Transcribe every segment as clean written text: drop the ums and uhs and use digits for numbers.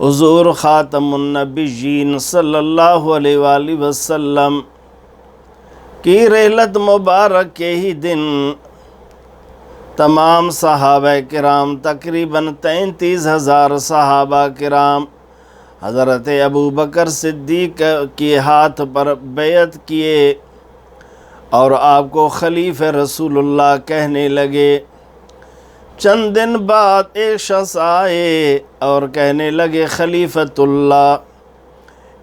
حضور خاتم النبیین صلی اللہ علیہ وآلہ وسلم کی رحلت مبارک کے ہی دن تمام صحابہ کرام تقریباً 33,000 صحابہ کرام حضرت ابو بکر صدیق کے ہاتھ پر بیعت کیے اور آپ کو خلیفہ رسول اللہ کہنے لگے۔ چند دن بعد ایک شخص آئے اور کہنے لگے خلیفۃ اللہ۔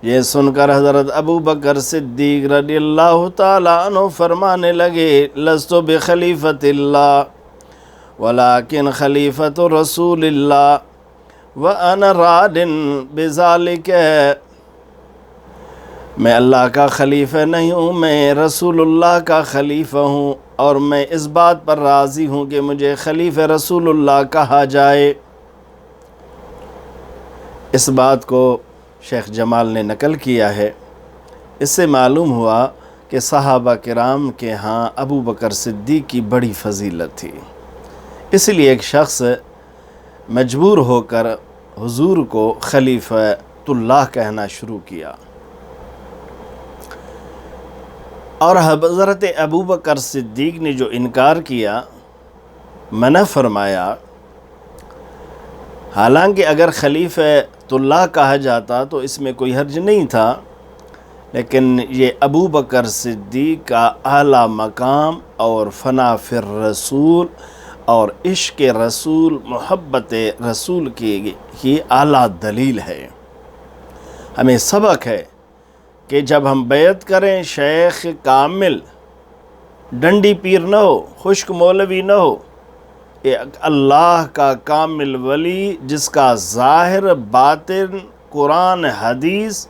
یہ سن کر حضرت ابو بکر صدیق رضی اللہ تعالیٰ عنہ فرمانے لگے لست بخلیفۃ اللہ ولیکن خلیفۃ رسول اللہ وَأَنَا رَادٍ بِذَلِكَ، میں اللہ کا خلیفہ نہیں ہوں، میں رسول اللہ کا خلیفہ ہوں اور میں اس بات پر راضی ہوں کہ مجھے خلیفہ رسول اللہ کہا جائے۔ اس بات کو شیخ جمال نے نقل کیا ہے۔ اس سے معلوم ہوا کہ صحابہ کرام کے ہاں ابو بکر صدیق کی بڑی فضیلت تھی، اس لیے ایک شخص مجبور ہو کر حضور کو خلیفۃ اللہ کہنا شروع کیا، اور حضرت ابو بکر صدیق نے جو انکار کیا، منع فرمایا۔ حالانکہ اگر خلیفۃ اللہ کہا جاتا تو اس میں کوئی حرج نہیں تھا، لیکن یہ ابو بکر صدیق کا اعلیٰ مقام اور فنا فی الرسول اور عشق رسول، محبت رسول کی اعلیٰ دلیل ہے۔ ہمیں سبق ہے کہ جب ہم بیعت کریں شیخ کامل، ڈنڈی پیر نہ ہو، خشک مولوی نہ ہو، اللہ کا کامل ولی جس کا ظاہر باطن قرآن حدیث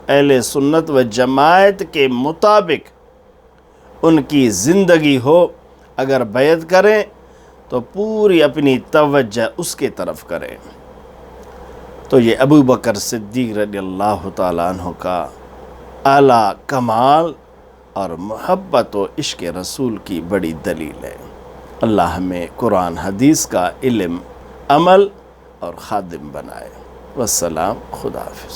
اہل سنت و جماعت کے مطابق ان کی زندگی ہو، اگر بیعت کریں تو پوری اپنی توجہ اس کے طرف کریں۔ تو یہ ابو بکر صدیق رضی اللہ تعالیٰ عنہ کا اعلیٰ کمال اور محبت و عشق رسول کی بڑی دلیل ہے۔ اللہ ہمیں قرآن حدیث کا علم، عمل اور خادم بنائے۔ والسلام، خدا حافظ۔